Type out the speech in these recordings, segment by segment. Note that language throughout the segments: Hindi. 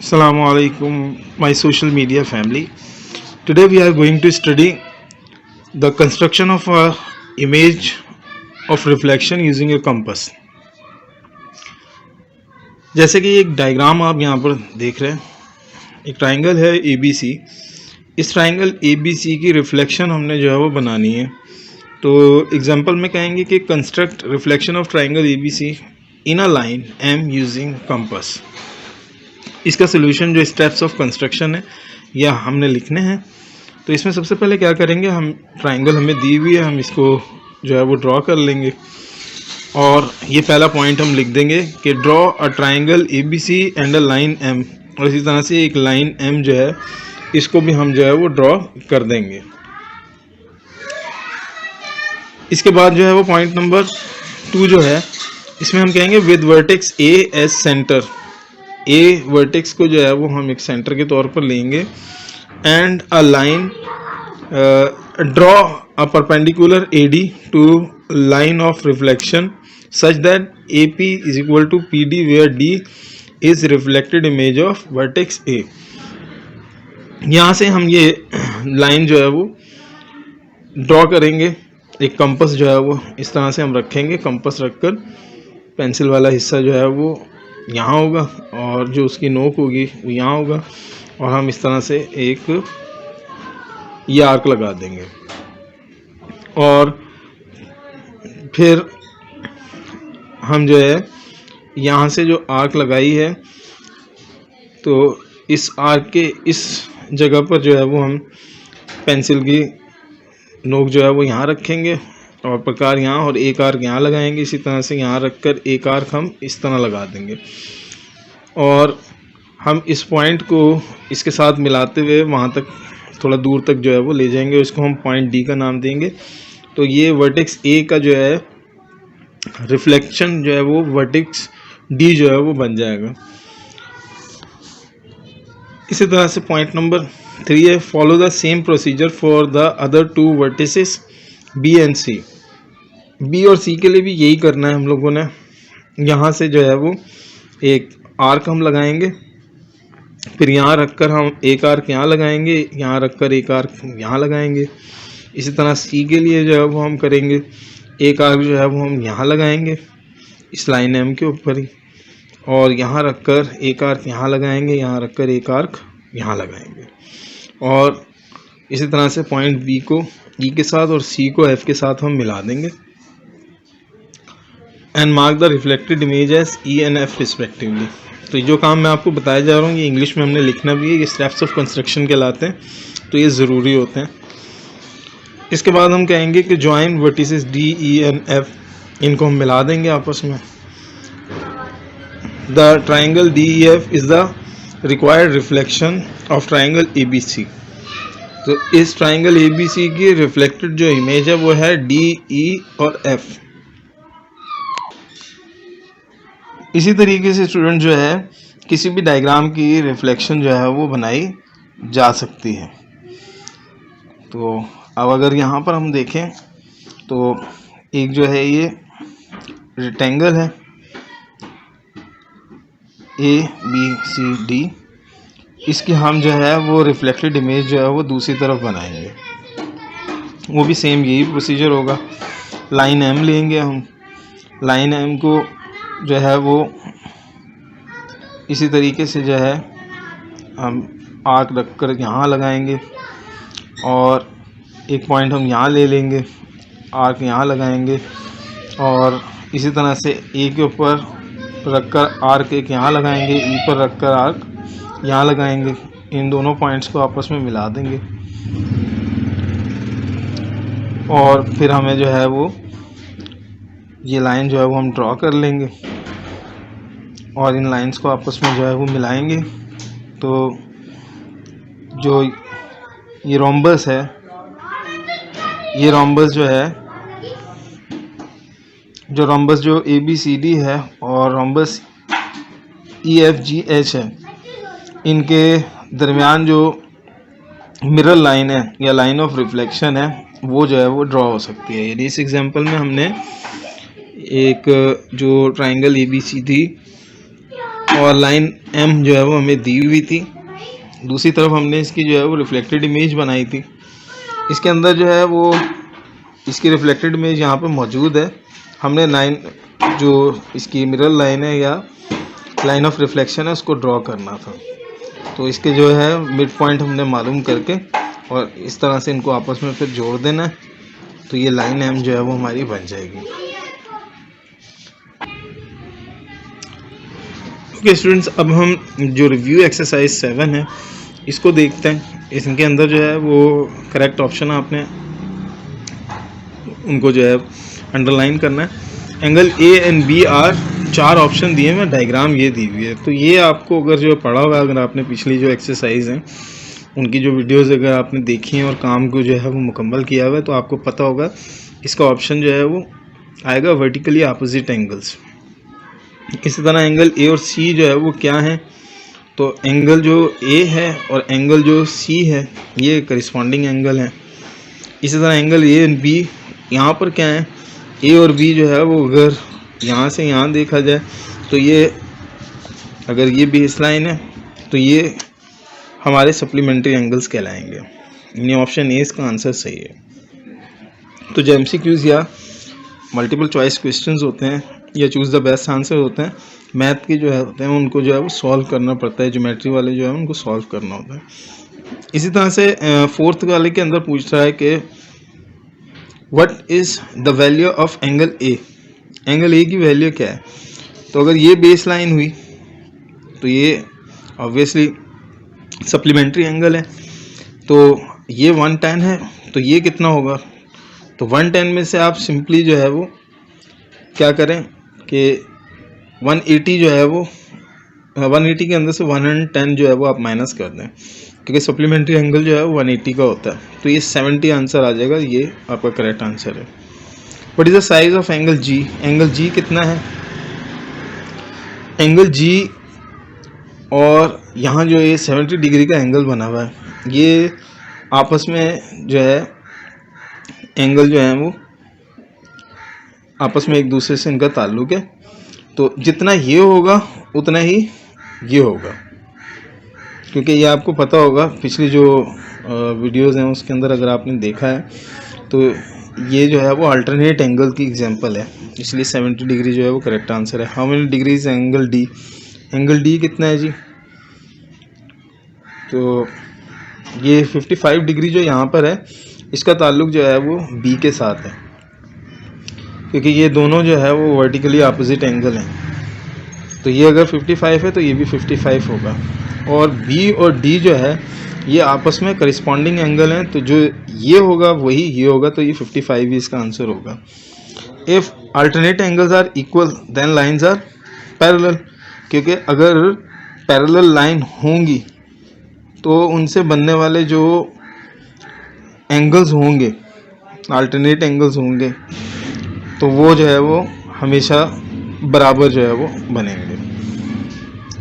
Assalamu alaikum, my social media family. Today we are going to study the construction of a image of reflection using a compass. जैसे कि एक डायग्राम आप यहाँ पर देख रहे हैं, एक ट्राइंगल है ABC। इस ट्राइंगल ABC की रिफ्लेक्शन हमने जो है वो बनानी है। तो एग्जांपल में कहेंगे कि construct reflection of triangle ABC in a line M using compass. इसका सोल्यूशन जो स्टेप्स ऑफ कंस्ट्रक्शन है यह हमने लिखने हैं। तो इसमें सबसे पहले क्या करेंगे, हम ट्राइंगल हमें दी हुई है, हम इसको जो है वो ड्रॉ कर लेंगे और ये पहला पॉइंट हम लिख देंगे कि draw a triangle ABC and a line M। और इसी तरह से एक लाइन M जो है इसको भी हम जो है वो ड्रॉ कर देंगे। इसके बाद जो है वो पॉइंट नंबर 2 जो है इसमें हम कहेंगे with vertex A as centre. A vertex को जो है वो हम एक सेंटर के तौर पर लेंगे and a line draw a perpendicular AD to line of reflection such that AP is equal to PD where D is reflected image of vertex A। यहाँ से हम ये लाइन जो है वो ड्रॉ करेंगे। एक कंपास जो है वो इस तरह से हम रखेंगे, कंपास रखकर पेंसिल वाला हिस्सा जो है वो यहाँ होगा और जो उसकी नोक होगी वो यहाँ होगा और हम इस तरह से एक ये आर्क लगा देंगे। और फिर हम जो है यहाँ से जो आर्क लगाई है तो इस आर्क के इस जगह पर जो है वो हम पेंसिल की नोक जो है वो यहाँ रखेंगे और प्रकार यहाँ, और एक आर्क यहाँ लगाएंगे। इसी तरह से यहाँ रखकर एक आर्क हम इस तरह लगा देंगे और हम इस पॉइंट को इसके साथ मिलाते हुए वहाँ तक थोड़ा दूर तक जो है वो ले जाएंगे। इसको हम पॉइंट D का नाम देंगे। तो ये वर्टेक्स A का जो है रिफ्लेक्शन जो है वो वर्टेक्स D जो है वो बन जाएगा। इसी तरह से पॉइंट नंबर 3 है follow the same procedure for the other 2 vertices B and C। B और C के लिए भी यही करना है हम लोगों ने। यहाँ से जो है वो एक आर्क हम लगाएंगे, फिर यहाँ रखकर हम एक आर्क यहाँ लगाएंगे, यहाँ रखकर एक आर्क यहाँ लगाएंगे। इसी तरह C के लिए जो है वो हम करेंगे, एक आर्क जो है वो हम यहाँ लगाएंगे इस लाइन M के ऊपर ही, और यहाँ रखकर एक आर्क यहाँ लगाएंगे, यहाँ रखकर एक आर्क यहाँ लगाएंगे। और इसी तरह से पॉइंट B को E के साथ और C को F के साथ हम मिला देंगे and mark the reflected image as E and F respectively. तो जो काम मैं आपको बताया जा रहा हूँ ये इंग्लिश में हमने लिखना भी है, ये स्टेप्स ऑफ कंस्ट्रक्शन कहलाते हैं, तो ये ज़रूरी होते हैं। इसके बाद हम कहेंगे कि join vertices D, E and F, इनको हम मिला देंगे आपस में। The triangle DEF is the required reflection of triangle ABC। तो इस ट्राइंगल ABC की रिफ्लेक्टेड जो इमेज है वो है D, E और F। इसी तरीके से स्टूडेंट जो है किसी भी डायग्राम की रिफ्लेक्शन जो है वो बनाई जा सकती है। तो अब अगर यहाँ पर हम देखें तो एक जो है ये रेक्टेंगल है ABCD, इसकी हम जो है वो रिफ्लेक्टेड इमेज जो है वो दूसरी तरफ बनाएंगे। वो भी सेम यही प्रोसीजर होगा। लाइन M लेंगे हम, लाइन M को जो है वो इसी तरीके से जो है हम आर्क रखकर यहाँ लगाएंगे और एक पॉइंट हम यहाँ ले लेंगे, आर्क यहाँ लगाएंगे और इसी तरह से A के ऊपर रखकर आर्क एक यहाँ लगाएंगे, E पर रखकर आर्क यहाँ लगाएंगे। इन दोनों पॉइंट्स को आपस में मिला देंगे और फिर हमें जो है वो ये लाइन जो है वो हम ड्रॉ कर लेंगे और इन लाइंस को आपस में जो है वो मिलाएंगे। तो जो ये रोम्बस है, ये रोम्बस जो है, जो रोम्बस जो ABCD है और रोम्बस EFGH है, इनके दरमियान जो मिरर लाइन है या लाइन ऑफ रिफ्लेक्शन है वो जो है वो ड्रॉ हो सकती है। यानी इस एग्जांपल में हमने एक जो ट्राइंगल ABC थी और लाइन एम जो है वो हमें दी हुई थी। दूसरी तरफ हमने इसकी जो है वो रिफ्लेक्टेड इमेज बनाई थी। इसके अंदर जो है वो इसकी रिफ्लेक्टेड इमेज यहाँ पे मौजूद है। हमने लाइन जो इसकी मिरर लाइन है या लाइन ऑफ रिफ्लेक्शन है उसको ड्रॉ करना था। तो इसके जो है मिड पॉइंट हमने मालूम करके और इस तरह से इनको आपस में फिर जोड़ देना है, तो ये लाइन एम जो है वो हमारी बन जाएगी। ओके स्टूडेंट्स, अब हम जो रिव्यू एक्सरसाइज 7 है इसको देखते हैं। इसके अंदर जो है वो करेक्ट ऑप्शन आपने उनको जो है अंडरलाइन करना है। Angle A and B are, 4 option दिए हैं, डायग्राम ये दी हुई है। तो ये आपको अगर जो पढ़ा हुआ है, अगर आपने पिछली जो एक्सरसाइज हैं उनकी जो वीडियोस अगर आपने देखी हैं और काम को जो है वो मुकम्मल किया हुआ है, तो आपको पता होगा इसका ऑप्शन जो है वो आएगा वर्टिकली अपोजिट एंगल्स। इसी तरह एंगल ए और सी जो है वो क्या है, तो एंगल जो ए है और एंगल जो सी है ये करिस्पॉन्डिंग एंगल है। इसी तरह एंगल ए एंड बी, यहाँ पर क्या है, ए और बी जो है वो अगर यहाँ से यहाँ देखा जाए तो ये अगर ये बेस लाइन है तो ये हमारे सप्लीमेंट्री एंगल्स कहलाएंगे। यानी ऑप्शन ए इसका आंसर सही है। तो जो एमसीक्यूज या मल्टीपल चॉइस क्वेश्चंस होते हैं या चूज़ द बेस्ट आंसर होते हैं, मैथ के जो है होते हैं उनको जो है वो सॉल्व करना पड़ता है। ज्योमेट्री वाले जो है उनको सॉल्व करना होता है। इसी तरह से 4th वाले के अंदर पूछ रहा है कि what is the value of angle A. Angle A की वैल्यू क्या है, तो अगर ये बेस लाइन हुई तो ये ऑब्वियसली सप्लीमेंट्री एंगल है, तो ये 110 है, तो ये कितना होगा, तो 110 में से आप सिंपली जो है वो क्या करें कि 180 जो है वो 180 के अंदर से 110 जो है वो आप माइनस कर दें, क्योंकि सप्लीमेंट्री एंगल जो है वो 180 का होता है। तो ये 70 आंसर आ जाएगा, ये आपका करेक्ट आंसर है। What is the size of angle G. Angle G कितना है, एंगल जी और यहाँ जो ये 70 डिग्री का एंगल बना हुआ है, ये आपस में जो है एंगल जो है वो आपस में एक दूसरे से इनका ताल्लुक है। तो जितना ये होगा उतना ही ये होगा, क्योंकि ये आपको पता होगा पिछली जो वीडियोस हैं उसके अंदर अगर आपने देखा है तो ये जो है वो अल्टरनेट एंगल की एग्जांपल है, इसलिए 70 डिग्री जो है वो करेक्ट आंसर है। How many degrees angle D, angle D कितना है जी, तो ये 55 डिग्री जो यहाँ पर है इसका ताल्लुक जो है वो बी के साथ है, क्योंकि ये दोनों जो है वो वर्टिकली अपोजिट एंगल हैं। तो ये अगर 55 है तो ये भी 55 होगा, और बी और डी जो है ये आपस में करिस्पॉन्डिंग एंगल हैं, तो जो ये होगा वही ये होगा, तो ये 55 ही इसका आंसर होगा। If alternate angles are equal then lines are parallel, क्योंकि अगर पैरेलल लाइन होंगी तो उनसे बनने वाले जो एंगल्स होंगे, अल्टरनेट एंगल्स होंगे, तो वो जो है वो हमेशा बराबर जो है वो बनेंगे।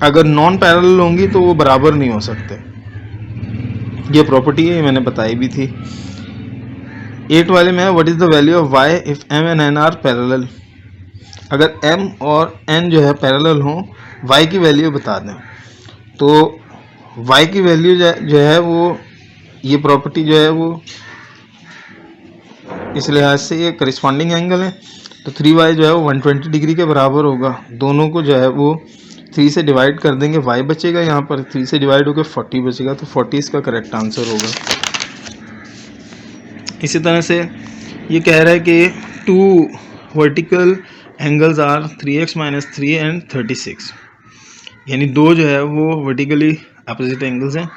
अगर नॉन पैरेलल होंगी तो वो बराबर नहीं हो सकते। ये प्रॉपर्टी है, मैंने बताई भी थी। 8 वाले में what is the value of y if m and n are parallel. अगर m और n जो है पैरेलल हों, y की वैल्यू बता दें। तो y की वैल्यू जो है वो, ये प्रॉपर्टी जो है वो इस लिहाज से ये करिस्पॉन्डिंग एंगल है, तो 3y जो है वो 120 डिग्री के बराबर होगा। दोनों को जो है वो 3 से डिवाइड कर देंगे, y बचेगा, यहाँ पर 3 से डिवाइड होकर 40 बचेगा, तो 40 इसका करेक्ट आंसर होगा। इसी तरह से ये कह रहा है कि 2 vertical angles are 3x - 3 and 36, यानी 2 जो है वो वर्टिकली अपोजिट एंगल्स हैं,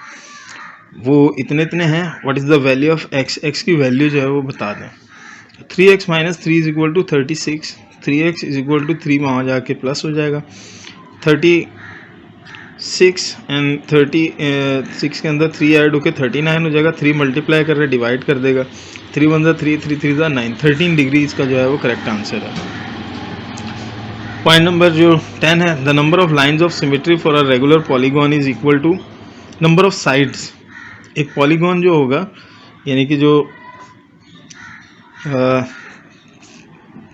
वो इतने हैं। What is the value of x, x की वैल्यू जो है वो बता दें। 3x - 3 = 36, 3x = 3 वहाँ जाके प्लस हो जाएगा, 36 एंड 36 के अंदर 3 ऐड होकर 39 हो जाएगा। 3 मल्टीप्लाई कर रहे डिवाइड कर देगा, 3 × 1 = 3, 3 × 3 = 9, 13 डिग्री इसका जो है वो करेक्ट आंसर है। पॉइंट नंबर जो 10 है, the number of lines of symmetry for a regular polygon is equal to number of sides. एक पॉलीगॉन जो होगा, यानी कि जो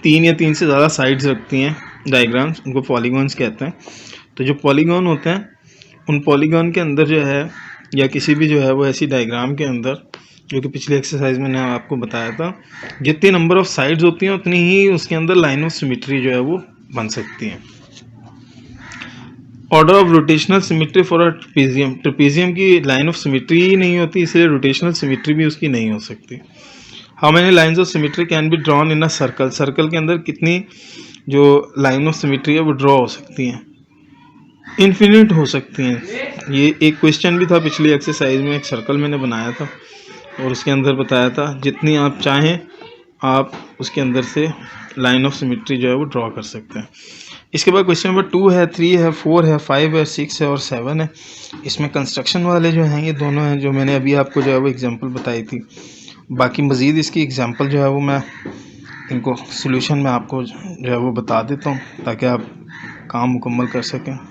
3 या 3 से ज़्यादा साइड्स रखती हैं डायग्राम्स, उनको पॉलीगॉन्स कहते हैं। तो जो पॉलीगॉन होते हैं उन पॉलीगॉन के अंदर जो है या किसी भी जो है वो ऐसी डायग्राम के अंदर, जो कि पिछली एक्सरसाइज में मैंने आपको बताया था, जितनी नंबर ऑफ साइड्स होती हैं उतनी ही उसके अंदर लाइन ऑफ सिमेट्री जो है वो बन सकती है। Order of rotational symmetry for a trapezium, trapezium की लाइन ऑफ सिमेट्री ही नहीं होती, इसलिए रोटेशनल सिमेट्री भी उसकी नहीं हो सकती। How many lines of symmetry can be drawn in a circle, circle के अंदर कितनी जो लाइन ऑफ सिमेट्री है वो ड्रॉ हो सकती हैं? इन्फिनिट हो सकती हैं। ये एक क्वेश्चन भी था पिछली एक्सरसाइज में, एक सर्कल मैंने बनाया था और उसके अंदर बताया था जितनी आप चाहें आप उसके अंदर से लाइन ऑफ सिमेट्री जो है वो ड्रॉ कर सकते हैं। इसके बाद क्वेश्चन नंबर 2 है, 3 है, 4 है, 5 है, 6 है और 7 है। इसमें कंस्ट्रक्शन वाले जो हैं ये दोनों हैं जो मैंने अभी आपको जो है वो एग्जांपल बताई थी। बाकी मज़ीद इसकी एग्जांपल जो है वो मैं इनको सॉल्यूशन में आपको जो है वो बता देता हूँ ताकि आप काम मुकम्मल कर सकें।